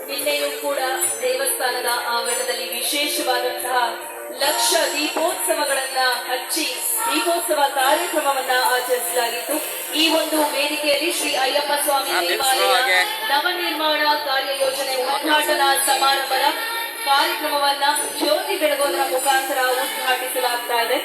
ನಿನ್ನೆಯೂ ಕೂಡ ದೇವಸ್ಥಾನದ ಆವರಣದಲ್ಲಿ ವಿಶೇಷವಾದಂತಹ ಲಕ್ಷ ದೀಪೋತ್ಸವಗಳನ್ನ ಹಚ್ಚಿ ದೀಪೋತ್ಸವ ಕಾರ್ಯಕ್ರಮವನ್ನ ಆಚರಿಸಲಾಗಿತ್ತು. ಈ ಒಂದು ವೇದಿಕೆಯಲ್ಲಿ ಶ್ರೀ ಅಯ್ಯಪ್ಪ ಸ್ವಾಮಿ ದೇವಾಲಯ ನವನಿರ್ಮಾಣ ಕಾರ್ಯಯೋಜನೆ ಉದ್ಘಾಟನಾ ಸಮಾರಂಭದ ಕಾರ್ಯಕ್ರಮವನ್ನ ಜ್ಯೋತಿ ಬೆಳಗೋದರ ಮುಖಾಂತರ ಉದ್ಘಾಟಿಸಲಾಗ್ತಾ ಇದೆ.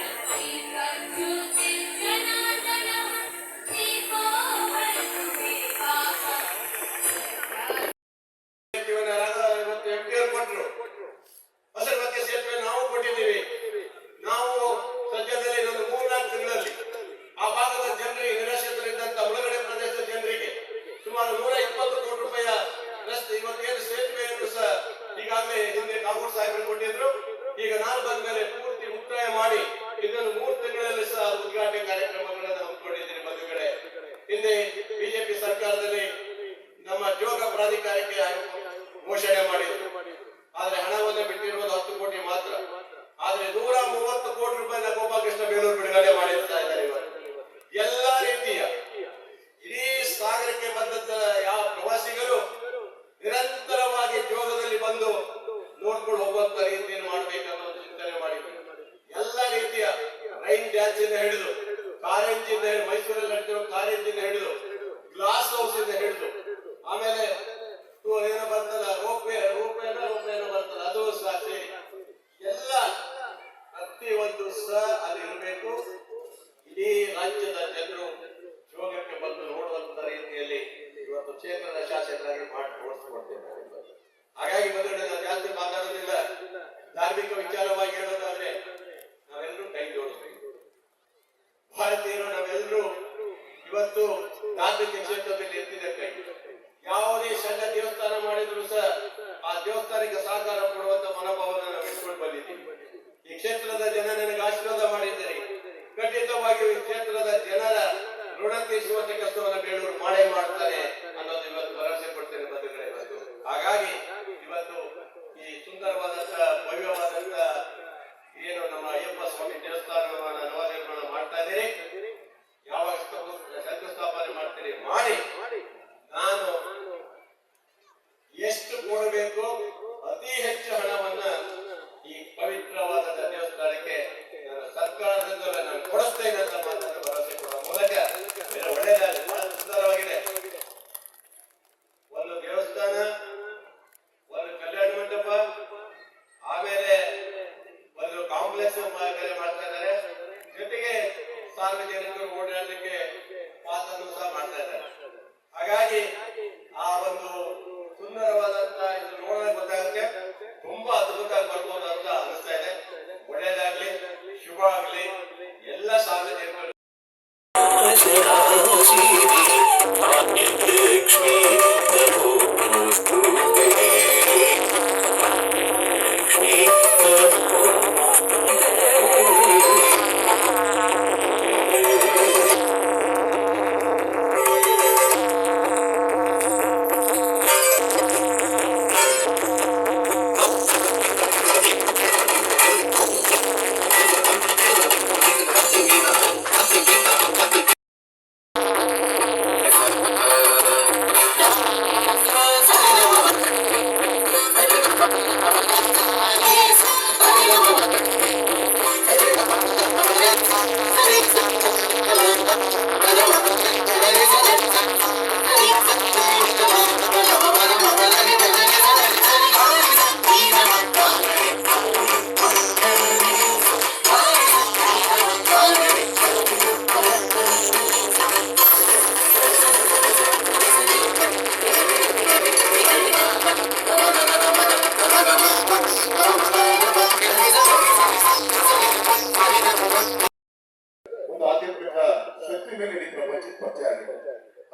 ಸುಮಾರು 120 ಕೋಟಿ ರೂಪಾಯಿ ರಸ್ತೆ ಇವತ್ತೇನು ಸೇತುವೆಯನ್ನು ಸಹ ಈಗಾಗಲೇ ಹಿಂದೆ ಕಾಂಗ್ರೆಸ್ ಸಾಹೇಬರು ಕೊಟ್ಟಿದ್ರು. ಈಗ ನಾನು ಬಂದ ಮೇಲೆ ಪೂರ್ತಿ ಮುಕ್ತಾಯ ಮಾಡಿ ಇದನ್ನು 3 ತಿಂಗಳಲ್ಲಿ ಸಹ ಉದ್ಘಾಟನೆ ಕಾರ್ಯಕ್ರಮಗಳನ್ನು ಹಮ್ಮಿಕೊಂಡಿದ್ದೀನಿ. ಬಂಧುಗಳೇ, ಹಿಂದೆ ಬಿಜೆಪಿ ಸರ್ಕಾರದಲ್ಲಿ ನಮ್ಮ ಜೋಗ ಪ್ರಾಧಿಕಾರಕ್ಕೆ ಘೋಷಣೆ ಮಾಡಿದ್ರು. ಆದ್ರೆ ಹಣವನ್ನು ಬಿಟ್ಟಿರುವುದು 10 ಕೋಟಿ ಮಾತ್ರ. ಆದ್ರೆ 130 ಕೋಟಿ ರೂಪಾಯಿನ ಗೋಪಾಲಕೃಷ್ಣ ಬೇಲೂರು ಬಿಡುಗಡೆ ಮಾಡಿರ್ತಾ ಇದ್ದಾರೆ. ಎಲ್ಲಾ ರೀತಿಯ ಇಡೀ ಸಾಗರಕ್ಕೆ ಬಂದಂತ ಯಾವ ಪ್ರವಾಸಿಗರು ನಿರಂತರವಾಗಿ ಜೋಗದಲ್ಲಿ ಬಂದು ನೋಡ್ಕೊಂಡು ಹೋಗುವಂತ ರೀತಿಯನ್ನು ಮಾಡಬೇಕನ್ನೋ ಚಿಂತನೆ ಮಾಡಿದ್ರು. ಎಲ್ಲ ರೀತಿಯ ರೈನ್ ಡ್ಯಾನ್ಸ್ ಇಂದ ಹಿಡಿದು ಕಾರಂಜಿಯಿಂದ ಮೈಸೂರಲ್ಲಿ ನಡೆದಿರೋ ಕಾರಂಜಿಯಿಂದ ಹಿಡಿದು ಗ್ಲಾಸ್ ಹೌಸ್ ಇಂದ ಹಿಡಿದು ಆಮೇಲೆ ಏನೋ ಬರ್ತಲ್ಲ ರೋಪೇ ಬರ್ತಲ್ಲ ಅದು ಸಹ ಸೇರಿ ಎಲ್ಲ ಪ್ರತಿಯೊಂದು ಸಹ ಅಲ್ಲಿ ಇರಬೇಕು. ಇಡೀ ರಾಜ್ಯದ ಜನರು ಯೋಗಕ್ಕೆ ಬಂದು ನೋಡುವಂತ ರೀತಿಯಲ್ಲಿ ಇವತ್ತು ಕ್ಷೇತ್ರದ ಶಾಸಕರಾಗಿ ಮಾಡಿ ತೋರಿಸ್ಕೊಡ್ತೇನೆ. ಹಾಗಾಗಿ ಬಂದ್ರೆ ನಾನು ಜಾಸ್ತಿ ಮಾತಾಡೋದಿಲ್ಲ. ಧಾರ್ಮಿಕ ವಿಚಾರವಾಗಿ ಹೇಳೋದಾದ್ರೆ ನಾವೆಲ್ಲರೂ ಕೈ ಜೋಡಿಸ್ಬೇಕು. ಭಾರತೀಯರು ನಾವೆಲ್ಲರೂ ಇವತ್ತು ಧಾರ್ಮಿಕ ಕ್ಷೇತ್ರದಲ್ಲಿ ಎತ್ತಿದ ಕೈ. ಯಾವುದೇ ಸಣ್ಣ ದೇವಸ್ಥಾನ ಮಾಡಿದ್ರು ಸಹ ಆ ದೇವಸ್ಥಾನಕ್ಕೆ ಸಹಕಾರ ಕೊಡುವಂತ ಮನೋಭಾವನ ನಾವು ಇಟ್ಕೊಂಡು ಬಂದಿದ್ದೀವಿ. ಈ ಕ್ಷೇತ್ರದ ಜನ ನನಗೆ ಆಶೀರ್ವಾದ ಮಾಡಿದ್ದಾರೆ. ಖಂಡಿತವಾಗಿಯೂ ಈ ಕ್ಷೇತ್ರದ ಜನರ ಋಣ ತೀರಿಸುವಂತ ಕೆಲಸವನ್ನು ಬೇಲೂರು ಮಾಡೇ ಮಾಡ್ತಾರೆ ಅನ್ನೋದು ಇವತ್ತು ಭರವಸೆ ಕೊಡ್ತೇನೆ ಬಂಧುಗಳೇ. ಇವತ್ತು ಹಾಗಾಗಿ ಇವತ್ತು ಈ ಸುಂದರವಾದಂತ ಭವ್ಯವಾದಂತ ಏನು ನಮ್ಮ ಅಯ್ಯಪ್ಪ ಸ್ವಾಮಿ ದೇವಸ್ಥಾನವನ್ನು ನವನಿರ್ಮಾಣ ಮಾಡ್ತಾ ಇದ್ದೀರಿ. ಯಾವಾಗ ಶಂಕುಸ್ಥಾಪನೆ ಮಾಡ್ತೀರಿ ಮಾಡಿ ನಾನು ಎಷ್ಟು ಕೊಡಬೇಕು ಅತಿ ಹೆಚ್ಚು ಹಣವನ್ನ ಈ ಪವಿತ್ರವಾದ ದೇವಸ್ಥಾನಕ್ಕೆ ಸರ್ಕಾರದಿಂದ ನಾನು ಕೊಡಿಸ್ತೇನೆ ಅಂತ ಮಾತನ್ನು ಭರವಸೆ ಕೊಡುವ ಮೂಲಕ ಒಳ್ಳೆಯದಾಗಿ ಬಹಳ ಸುಂದರವಾಗಿದೆ. ಒಂದು ದೇವಸ್ಥಾನ, ಒಂದು ಕಲ್ಯಾಣ ಮಂಟಪ, ಆಮೇಲೆ ಒಂದು ಕಾಂಪ್ಲೆಕ್ಸ್ ಬೇರೆ ಮಾಡ್ತಾ ಇದ್ದಾರೆ. ಜೊತೆಗೆ ಸಾರ್ವಜನಿಕರು ಓಡಾಡಲಿಕ್ಕೆ ಪಾಸನ್ನು ಸಹ ಮಾಡ್ತಾ ಇದ್ದಾರೆ. ಹಾಗಾಗಿ ಆ ಒಂದು ಸುಂದರವಾದಂತ ಇದು ನೋಡೋಕೆ ಗೊತ್ತಾಗುತ್ತೆ. ತುಂಬಾ ಅದ್ಭುತವಾಗಿ ಬರ್ಬೋದು ಅಂತ ಅನಿಸ್ತಾ ಇದೆ. ಒಳ್ಳೇದಾಗ್ಲಿ, ಶುಭ ಆಗ್ಲಿ ಎಲ್ಲ ಸಾರ್ವಜನಿಕರು.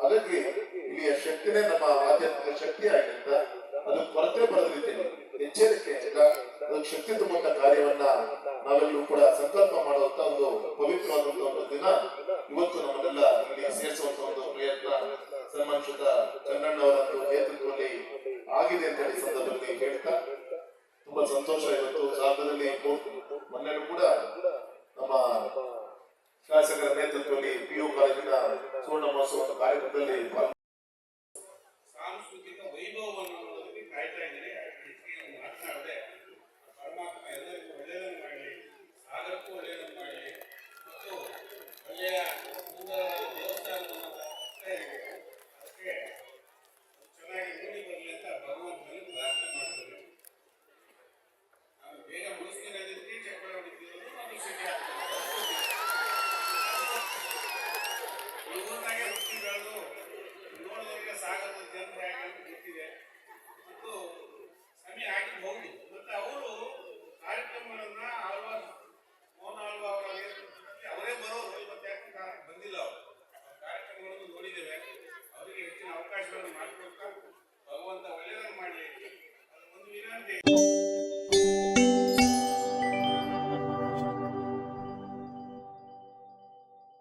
ಹಾಗಾಗಿ ಇಲ್ಲಿಯ ಶಕ್ತಿನೇ ನಮ್ಮ ಆಧ್ಯಾತ್ಮಿಕ ಶಕ್ತಿ ಆಗಿಂತ ಅದು ಕೊರತೆ ಬರದ ರೀತಿಯಲ್ಲಿ ಎಚ್ಚರಿಕೆಯಿಂದ ಅದಕ್ಕೆ ಶಕ್ತಿ ತುಂಬುವಂತ ಕಾರ್ಯವನ್ನ ನಾವೆಲ್ಲರೂ ಕೂಡ ಸಂಕಲ್ಪ ಮಾಡುವಂತ ಒಂದು ಪವಿತ್ರವಾದಂತ ಒಂದು ದಿನ ಇವತ್ತು ನಮ್ಮನ್ನೆಲ್ಲ ಇಲ್ಲಿ ಸೇರಿಸುವಂತ ಒಂದು ಪ್ರಯತ್ನ ಸನ್ಮಾನಿಸಿದ ಚನ್ನಣ್ಣವರ ನೇತೃತ್ವದಲ್ಲಿ ಆಗಿದೆ ಅಂತ ಈ ಸಂದರ್ಭದಲ್ಲಿ ಹೇಳ್ತಾ ತುಂಬಾ ಸಂತೋಷ. ಇವತ್ತು ಸಾಗರದಲ್ಲಿ ಮೊನ್ನೆ ಕೂಡ ಮಾಡಿಸುವಂತ ಕಾರ್ಯಕ್ರಮದಲ್ಲಿ